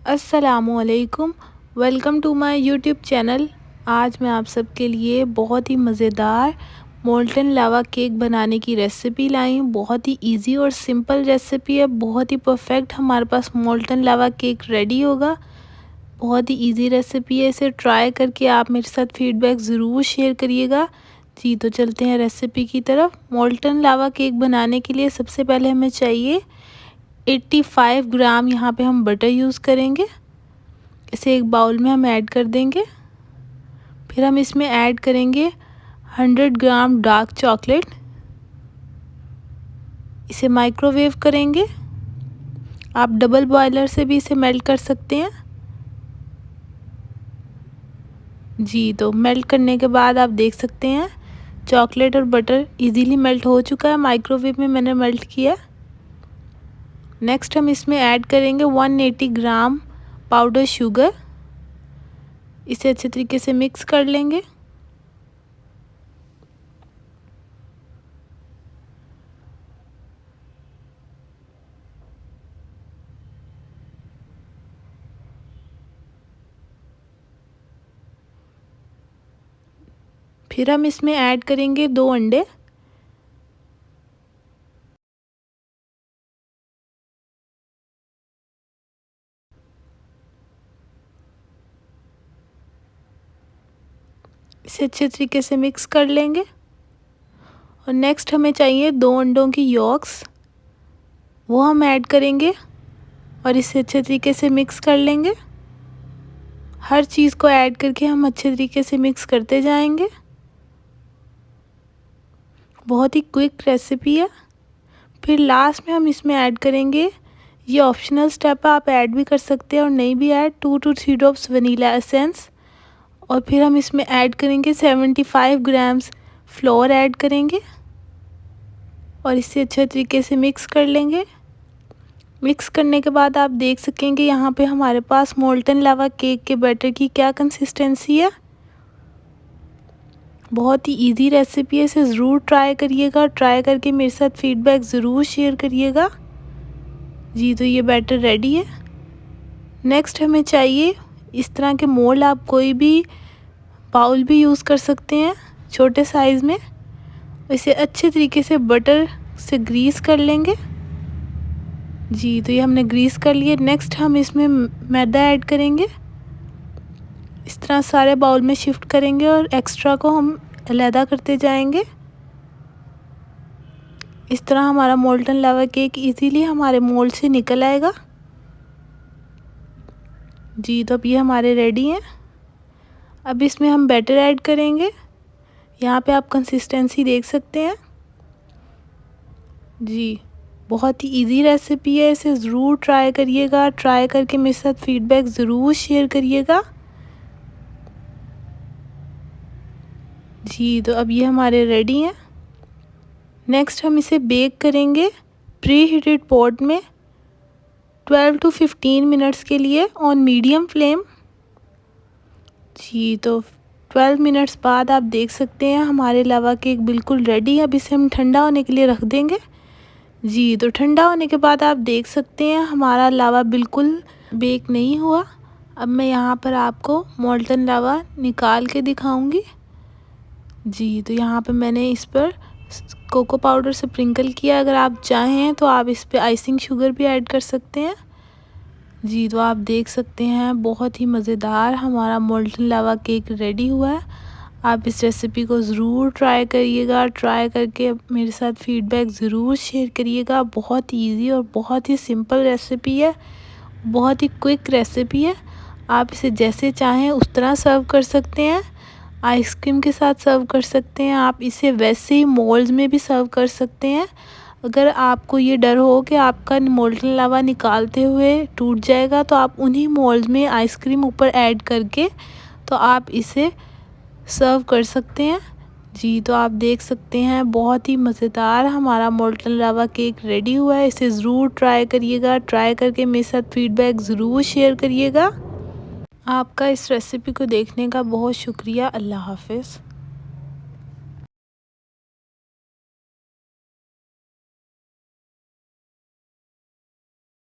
अस्सलामुअलैकुम। Welcome to my YouTube channel. आज मैं आप सबके लिए बहुत ही मज़ेदार मोल्टन लावा केक बनाने की रेसिपी लाई हूँ। बहुत ही इजी और सिंपल रेसिपी है, बहुत ही परफेक्ट हमारे पास मोल्टन लावा केक रेडी होगा। बहुत ही इजी रेसिपी है, इसे ट्राई करके आप मेरे साथ फीडबैक ज़रूर शेयर करिएगा। जी तो चलते हैं रेसिपी की तरफ। मोल्टन लावा केक बनाने के लिए सबसे पहले हमें चाहिए 85 ग्राम यहाँ पे हम बटर यूज़ करेंगे। इसे एक बाउल में हम ऐड कर देंगे। फिर हम इसमें ऐड करेंगे 100 ग्राम डार्क चॉकलेट। इसे माइक्रोवेव करेंगे। आप डबल बॉयलर से भी इसे मेल्ट कर सकते हैं। जी तो मेल्ट करने के बाद आप देख सकते हैं चॉकलेट और बटर इजीली मेल्ट हो चुका है। माइक्रोवेव में मैंने मेल्ट किया। नेक्स्ट हम इसमें ऐड करेंगे 180 ग्राम पाउडर शुगर। इसे अच्छे तरीके से मिक्स कर लेंगे। फिर हम इसमें ऐड करेंगे 2 अंडे। इसे अच्छे तरीके से मिक्स कर लेंगे। और नेक्स्ट हमें चाहिए 2 अंडों की यॉक्स, वो हम ऐड करेंगे और इसे अच्छे तरीके से मिक्स कर लेंगे। हर चीज़ को ऐड करके हम अच्छे तरीके से मिक्स करते जाएंगे। बहुत ही क्विक रेसिपी है। फिर लास्ट में हम इसमें ऐड करेंगे, ये ऑप्शनल स्टेप है, आप ऐड भी कर सकते हैं और नहीं भी add, 2 to 3 drops vanilla essence. और फिर हम इसमें ऐड करेंगे 75 ग्राम्स फ्लोर ऐड करेंगे और इसे अच्छे तरीके से मिक्स कर लेंगे। मिक्स करने के बाद आप देख सकेंगे यहाँ पे हमारे पास मोल्टन लावा केक के बैटर की क्या कंसिस्टेंसी है। बहुत ही इजी रेसिपी है, इसे ज़रूर ट्राई करिएगा। ट्राई करके मेरे साथ फीडबैक ज़रूर शेयर करिएगा। जी तो ये बैटर रेडी है। नेक्स्ट हमें चाहिए इस तरह के मोल्ड, आप कोई भी बाउल भी यूज़ कर सकते हैं छोटे साइज़ में। इसे अच्छे तरीके से बटर से ग्रीस कर लेंगे। जी तो ये हमने ग्रीस कर लिए। नेक्स्ट हम इसमें मैदा ऐड करेंगे। इस तरह सारे बाउल में शिफ्ट करेंगे और एक्स्ट्रा को हम अलहदा करते जाएंगे। इस तरह हमारा मोल्टन लावा केक इजीली हमारे मोल्ड से निकल आएगा। जी तो अब ये हमारे रेडी हैं। अब इसमें हम बैटर ऐड करेंगे। यहाँ पे आप कंसिस्टेंसी देख सकते हैं। जी बहुत ही इजी रेसिपी है, इसे ज़रूर ट्राई करिएगा। ट्राई करके मेरे साथ फीडबैक ज़रूर शेयर करिएगा। जी तो अब ये हमारे रेडी हैं। नेक्स्ट हम इसे बेक करेंगे प्री हीटेड पॉट में 12 to 15 मिनट्स के लिए ऑन मीडियम फ्लेम। जी तो 12 मिनट्स बाद आप देख सकते हैं हमारे लावा केक बिल्कुल रेडी है। अब इसे हम ठंडा होने के लिए रख देंगे। जी तो ठंडा होने के बाद आप देख सकते हैं हमारा लावा बिल्कुल बेक नहीं हुआ। अब मैं यहाँ पर आपको मोल्टन लावा निकाल के दिखाऊंगी। जी तो यहाँ पे मैंने इस पर कोको पाउडर से स्प्रिंकल किया। अगर आप चाहें तो आप इस पे आइसिंग शुगर भी ऐड कर सकते हैं। जी तो आप देख सकते हैं बहुत ही मज़ेदार हमारा मोल्टन लावा केक रेडी हुआ है। आप इस रेसिपी को ज़रूर ट्राई करिएगा। ट्राई करके मेरे साथ फीडबैक ज़रूर शेयर करिएगा। बहुत इजी और बहुत ही सिंपल रेसिपी है, बहुत ही क्विक रेसिपी है। आप इसे जैसे चाहें उस तरह सर्व कर सकते हैं। आइसक्रीम के साथ सर्व कर सकते हैं। आप इसे वैसे ही मोल्ड्स में भी सर्व कर सकते हैं। अगर आपको ये डर हो कि आपका मोल्टन लावा निकालते हुए टूट जाएगा तो आप उन्हीं मोल्ड्स में आइसक्रीम ऊपर ऐड करके तो आप इसे सर्व कर सकते हैं। जी तो आप देख सकते हैं बहुत ही मज़ेदार हमारा मोल्टन लावा केक रेडी हुआ है। इसे ज़रूर ट्राई करिएगा। ट्राई करके मेरे साथ फीडबैक ज़रूर शेयर करिएगा। आपका इस रेसिपी को देखने का बहुत शुक्रिया। अल्लाह हाफ़िज़।